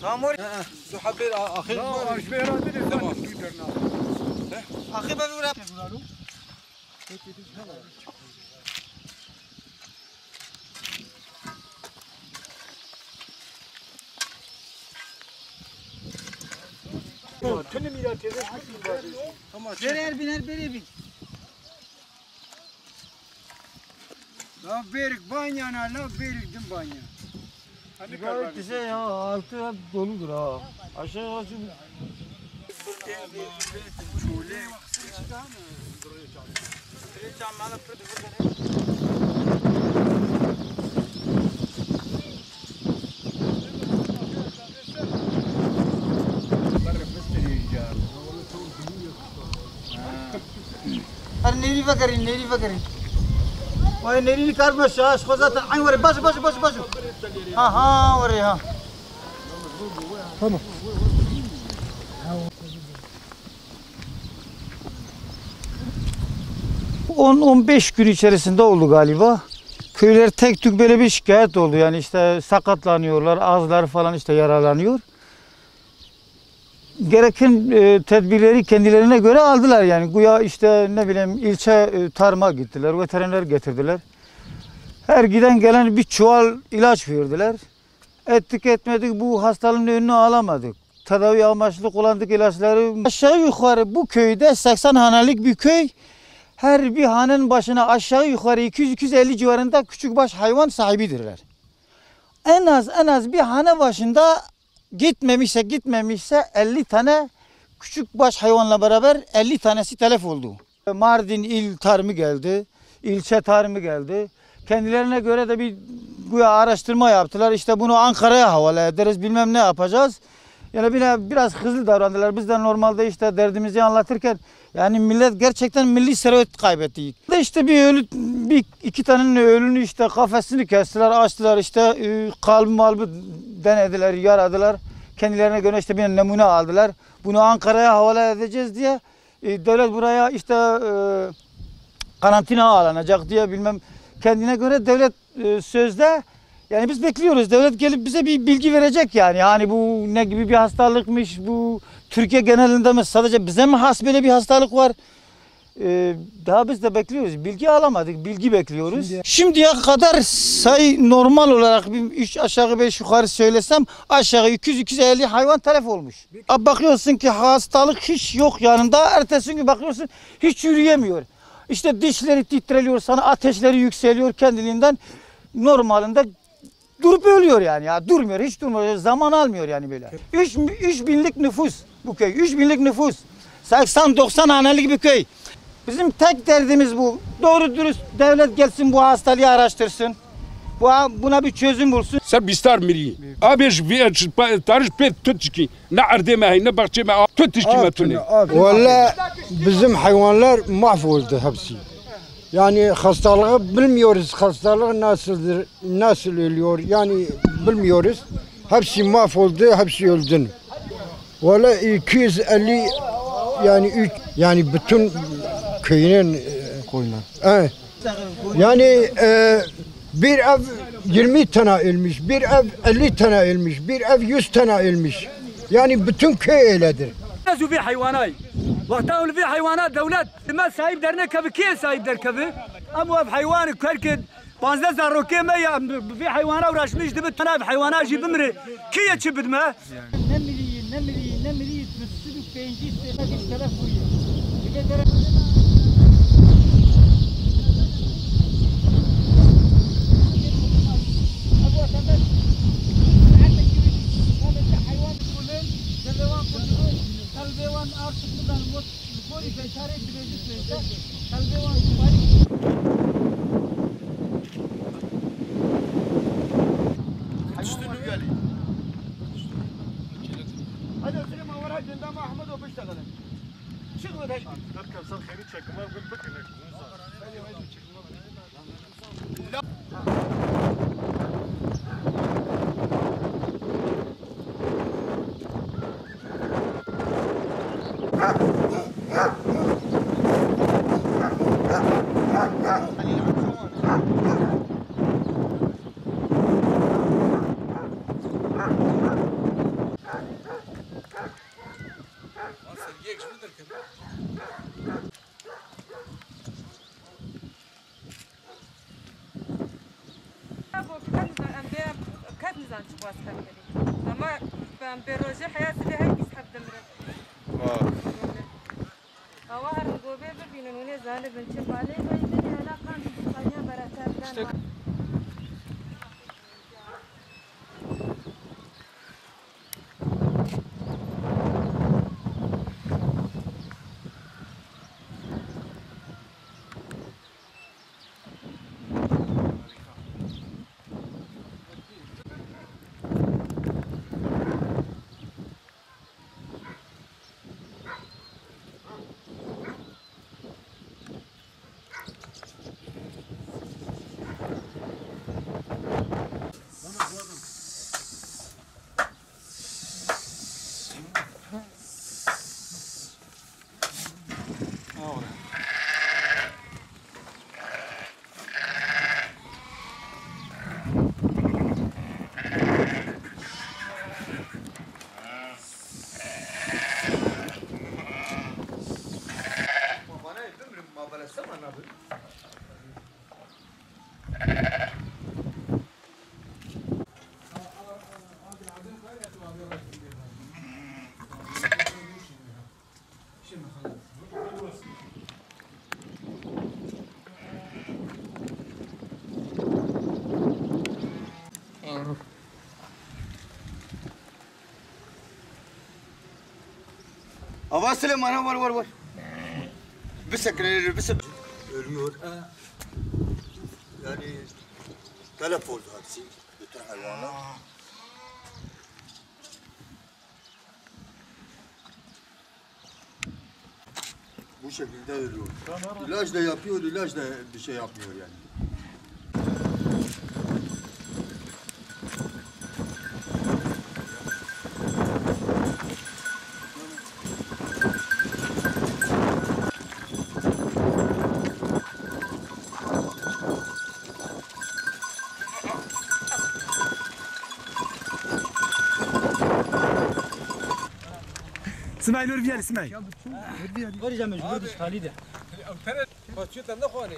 تمام شو حبيت اخي لا شبيرة تمام اخي ببرا Berer biner beri bin. La berik banyana la berik din banya. Gayet güzel ya, altı hep doludur ha. Aşağı yukarı Ar neri bakarin, neri bakarin. Vay neri karma şaş, kozatan. Ay var, bas. Ha, var ya. Tamam. ...10-15 gün içerisinde oldu galiba. Köyler tek tük böyle bir şikayet oldu. Yani işte sakatlanıyorlar, ağızları falan işte yaralanıyor. Gereken tedbirleri kendilerine göre aldılar yani. Güya işte ne bileyim ilçe tarıma gittiler, veteriner getirdiler. Her giden gelen bir çuval ilaç verdiler. Ettik etmedik bu hastalığın önünü alamadık. Tedavi amaçlı kullandık ilaçları. Aşağı yukarı bu köyde 80 hanelik bir köy. Her bir hanenin başına aşağı yukarı 200-250 civarında küçükbaş hayvan sahibidirler. En az bir hane başında gitmemişse 50 tane küçükbaş hayvanla beraber 50 tanesi telef oldu. Mardin il tarımı geldi, ilçe tarımı geldi. Kendilerine göre de bir güya araştırma yaptılar. İşte bunu Ankara'ya havale ederiz, bilmem ne yapacağız. Yani biraz hızlı davrandılar. Biz de normalde işte derdimizi anlatırken yani millet gerçekten milli servet kaybetti. İşte bir iki tanenin ölünü işte kafesini kestiler, açtılar işte kalbi denediler, yaradılar. Kendilerine göre işte bir numune aldılar. Bunu Ankara'ya havale edeceğiz diye devlet buraya işte karantina alınacak diye bilmem kendine göre devlet sözde. Yani biz bekliyoruz. Devlet gelip bize bir bilgi verecek yani. Yani bu ne gibi bir hastalıkmış, bu Türkiye genelinde mi, sadece bize mi has böyle bir hastalık var? Daha biz de bekliyoruz. Bilgi alamadık, bilgi bekliyoruz. Şimdiye kadar sayı normal olarak 3 aşağı 5 yukarı söylesem aşağı 200-250 hayvan telef olmuş. Bakıyorsun ki hastalık hiç yok yanında. Ertesi gün bakıyorsun hiç yürüyemiyor. İşte dişleri titreliyor sana, ateşleri yükseliyor kendiliğinden. Normalinde durup ölüyor yani ya, durmuyor, hiç durmuyor, zaman almıyor yani böyle. 3 binlik nüfus bu köy, 3 binlik nüfus, 80-90 hanelik bir köy. Bizim tek derdimiz bu, doğru dürüst devlet gelsin bu hastalığı araştırsın, buna bir çözüm bulsun. Sen bistar miri, abiş tarih pek tutki, ne ardeme hay, ne bahçe me, tutki metune. Valla bizim hayvanlar mahvoldu hepsi. Yani hastalığı bilmiyoruz, hastalık nasıl ölüyor yani bilmiyoruz. Hepsi mahvoldu, hepsi öldü. Valla 250 yani bütün köyün koyunlar. Yani bir ev 20 tane ölmüş, bir ev 50 tane ölmüş, bir ev 100 tane ölmüş. Yani bütün köy öyledir. نازو في حيوانات وقتاول في حيوانات دولات ما سايب درنا كبي كي سايب در كبي اما في حيوان كركد 15 روكي ما في حيوانات وراشميش دبت انا في حيوانات جي بمري كي يتشبد ما نمري تسلو بينجي تلف Kalbevan artık buradan boy beşare edildi. Kalbevan تشتنو قالي هذا سلم ورا جندام احمد وبيشتغل شغل هاي تركب صار خيري تشك ما بقول بكرك نزان چه باز کردی اما به روزی حیات ده هر کس حب دمره هوا هر گوبه ببینن و نزان بنچه باله باید بینی علاقان بخانیا براتر دان Ava Süleyman'a var. Ölüyor. Yani telef oldu hepsi. Bütün hayvanlar. Bu şekilde ölüyor. İlaç da yapıyor, ilaç da bir şey yapmıyor yani. اسمعي نور فيال اسمعي ورجع مجبور مش خالده بس شو تنخواني